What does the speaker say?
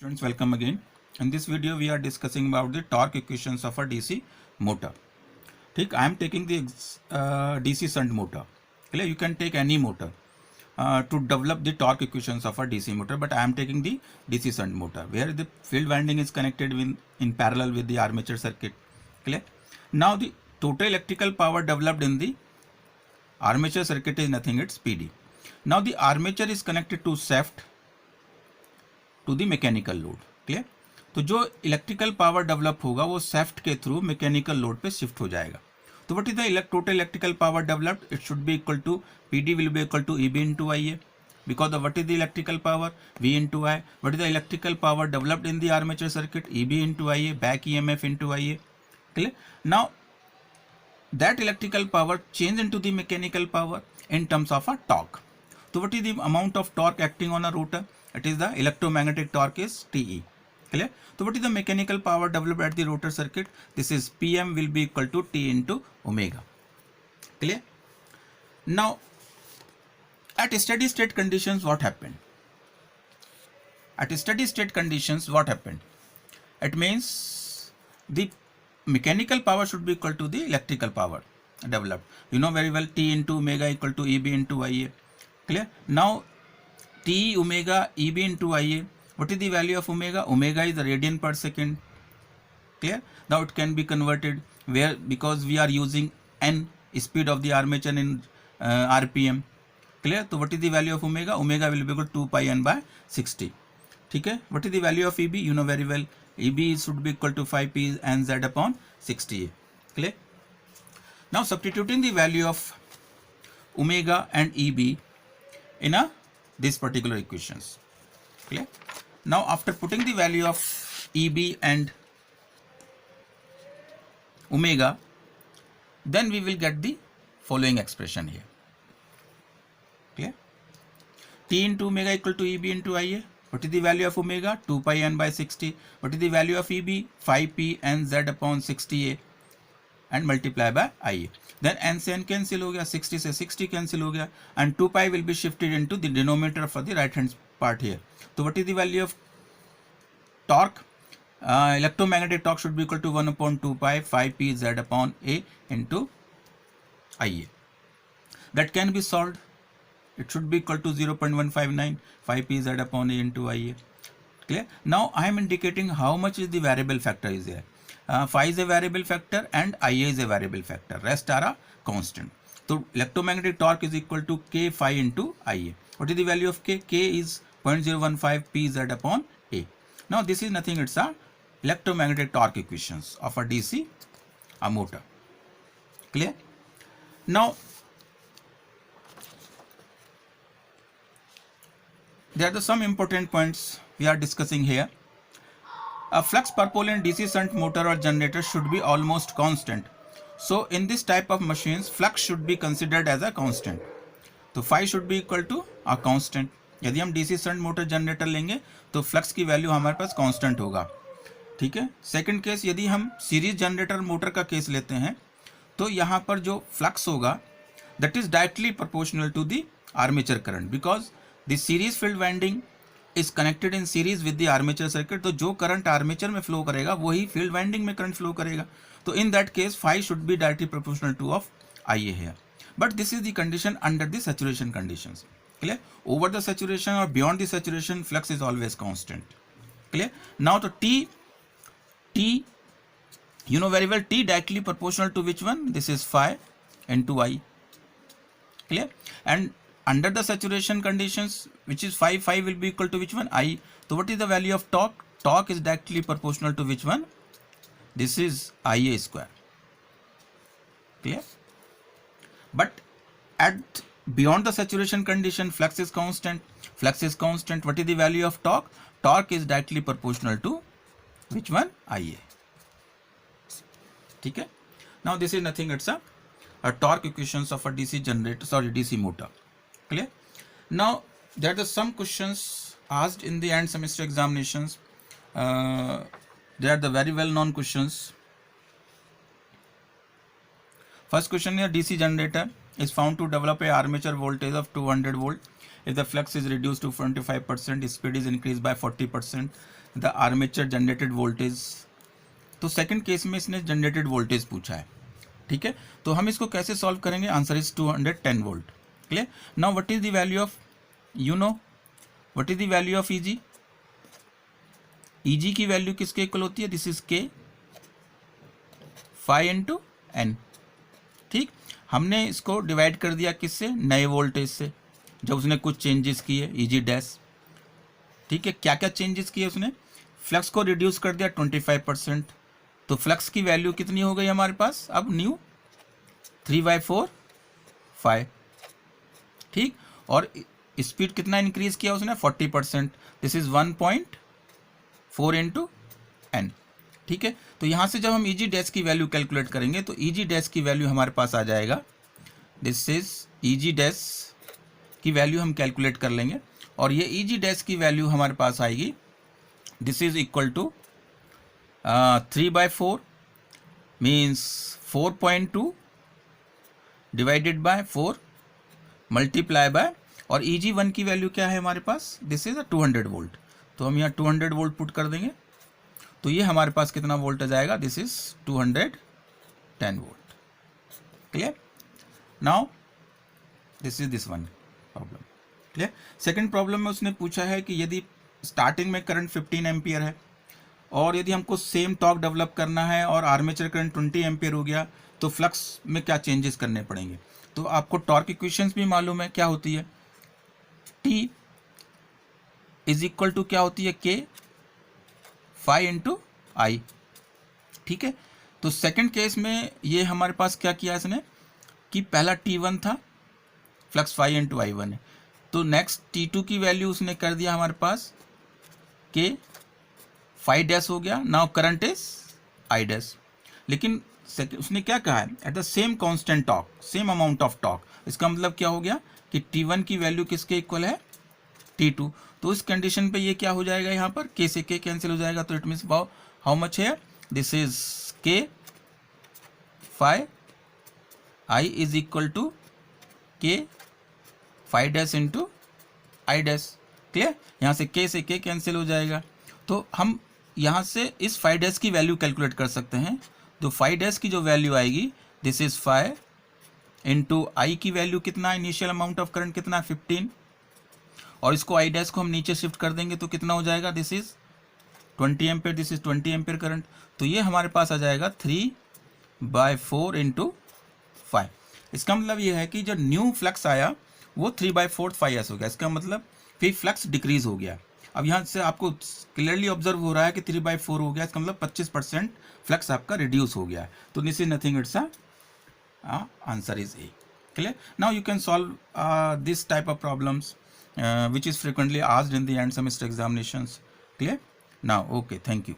Students, welcome again. In this video, we are discussing about the torque equations of a DC motor. ठीक, I am taking the DC shunt motor. Clear? You can take any motor to develop the torque equations of a DC motor, but I am taking the DC shunt motor where the field winding is connected in parallel with the armature circuit. Clear? Now the total electrical power developed in the armature circuit is nothing, it's PD. Now the armature is connected to shaft to the mechanical load. Clear? तो जो electrical power develop होगा वो shaft के through mechanical load पे shift हो जाएगा. तो what is the total electrical power developed? It should be equal to PD will be equal to EB into IA because of what is the electrical power? V into I. What is the electrical power developed in the armature circuit? EB into IA, back EMF into IA. Clear? Now that electrical power change into the mechanical power in terms of a torque. So what is the amount of torque acting on a rotor? It is the electromagnetic torque is TE. Clear? So what is the mechanical power developed at the rotor circuit? This is PM will be equal to T into omega. Clear? Now at steady state conditions, what happened? At steady state conditions, what happened? It means the mechanical power should be equal to the electrical power developed. You know very well T into omega equal to EB into IA. Clear? Now T omega EB into IA. What is the value of omega? Omega is the radian per second. Clear? Now it can be converted where because we are using n speed of the armature in RPM. Clear? So what is the value of omega? Omega will be equal to 2 pi n by 60. Okay? What is the value of EB? You know very well. EB should be equal to 5 p n z upon 60A. Clear? Now substituting the value of omega and EB in this particular equations. Clear? Now after putting the value of EB and omega, then we will get the following expression here. Clear? T into omega equal to EB into IA. What is the value of omega? 2 pi n by 60. What is the value of EB? 5 p n z upon 60A and multiply by IA. Then n से n cancel हो गया, 60 से 60 cancel हो गया, and 2 pi will be shifted into the denominator for the right hand part here. So what is the value of torque? Electromagnetic torque should be equal to 1 upon 2 pi 5 p z upon A into IA. That can be solved. It should be equal to 0.159 5 p z upon A into IA. Clear? Now I am indicating how much is the variable factor is there. Phi is a variable factor and IA is a variable factor. Rest are a constant. So electromagnetic torque is equal to K phi into IA. What is the value of K? K is 0.015 pz upon A. Now this is nothing, it's a electromagnetic torque equations of a DC motor. Clear? Now there are some important points we are discussing here. A flux per pole in DC shunt motor or generator should be almost constant. So in this type of machines, flux should be considered as a constant. तो phi should be equal to a constant. यदि हम DC shunt motor generator लेंगे तो flux की value हमारे पास constant होगा. ठीक है? सेकंड केस यदि हम सीरीज जनरेटर मोटर का केस लेते हैं तो यहाँ पर जो फ्लक्स होगा that is directly proportional to the armature current because the series field winding is connected in series with the armature circuit. तो जो करंट आर्मेचर में फ्लो करेगा वही फील्ड वाइंडिंग में करंट फ्लो करेगा. तो in that case phi should be directly proportional to of IA here. But this is the condition under the saturation conditions. Clear? Over the saturation or beyond the saturation, flux is always constant. Clear? Now the T, you know very well T directly proportional to which one? This is phi into I. Clear? And under the saturation conditions, which is phi will be equal to which one? I. So what is the value of torque? Torque is directly proportional to which one? This is IA square. Clear? But at beyond the saturation condition, flux is constant. Flux is constant. What is the value of torque? Torque is directly proportional to which one? IA. Okay? Now this is nothing, it's a torque equations of a DC generator, DC motor. Clear? Now there are some questions asked in the end semester examinations. They are the very well known questions. First question here, DC generator is found to develop a armature voltage of 200 volt If the flux is reduced to 25%, speed is increased by 40%, the armature generated voltage. तो second case में इसने generated voltage पूछा है, ठीक है। तो हम इसको कैसे सॉल्व करेंगे? Answer is 210 volt. Clear? Now what is the value of, you know what is the value of easy? Easy की वैल्यू किसके इक्वल होती है? दिस इज के फाई इंटू एन। ठीक, हमने इसको डिवाइड कर दिया किससे? नए वोल्टेज से, जब उसने कुछ चेंजेस किए ईजी डैश। ठीक है, क्या क्या चेंजेस किए उसने? फ्लक्स को रिड्यूस कर दिया 25%, तो फ्लक्स की वैल्यू कितनी हो गई हमारे पास अब? न्यू 3/4 5। ठीक, और स्पीड कितना इंक्रीज किया उसने? 40%। This is 1.4 into N. ठीक है, तो यहाँ से जब हम ईजी डैश की वैल्यू कैलकुलेट करेंगे तो ईजी डैश की वैल्यू हमारे पास आ जाएगा, दिस इज ईजी डैश की वैल्यू हम कैलकुलेट कर लेंगे, और ये ईजी डैश की वैल्यू हमारे पास आएगी, this is equal to 3/4 means 4.2 divided by 4 multiply by, और EG1 की वैल्यू क्या है हमारे पास? This is 200 volt. तो हम यहाँ 200 वोल्ट पुट कर देंगे, तो ये हमारे पास कितना वोल्ट आ जाएगा? This is 210 volt. Clear? Now this is this one problem. Clear? Second problem में उसने पूछा है कि यदि स्टार्टिंग में करंट 15 एम्पियर है और यदि हमको सेम टॉर्क डेवलप करना है और आर्मेचर करंट 20 एम्पियर हो गया, तो फ्लक्स में क्या चेंजेस करने पड़ेंगे? तो आपको टॉर्क इक्वेशंस भी मालूम है क्या होती है? T इज इक्वल टू क्या होती है? K फाई इंटू आई। ठीक है, तो सेकंड केस में ये हमारे पास क्या किया इसने कि पहला T1 था, फ्लक्स फाई इंटू I1 है, तो नेक्स्ट T2 की वैल्यू उसने कर दिया हमारे पास K फाई डैश हो गया। Now current is I dash, लेकिन उसने क्या कहा है? At the same constant torque, same amount of torque. इसका मतलब क्या हो गया कि T1 की वैल्यू किसके इक्वल है? T2। तो इस कंडीशन पे ये क्या हो जाएगा? यहाँ पर K से K कैंसिल हो जाएगा, तो इट मीन्स हाउ मच है? This is K phi I is equal to K phi dash into I dash. Clear? यहाँ से K से K कैंसिल हो जाएगा, तो हम यहाँ से इस फाई डैश की वैल्यू कैलकुलेट कर सकते हैं। तो फाई डैश की जो वैल्यू आएगी, दिस इज फाई इंटू आई की वैल्यू कितना? इनिशियल अमाउंट ऑफ करंट कितना? 15, और इसको आई डैश को हम नीचे शिफ्ट कर देंगे तो कितना हो जाएगा? This is 20 ampere, this is 20 ampere current. तो ये हमारे पास आ जाएगा 3/4 इंटू 5। इसका मतलब ये है कि जो न्यू फ्लक्स आया वो 3/4 5s हो गया। इसका मतलब फिर फ्लक्स डिक्रीज हो गया। अब यहाँ से आपको क्लियरली ऑब्जर्व हो रहा है कि 3/4 हो गया, इसका मतलब 25% फ्लक्स आपका रिड्यूस हो गया है। तो this is nothing, it's answer is a. Clear? Now you can solve this type of problems which is frequently asked in the end semester examinations. Clear? Now, okay, thank you.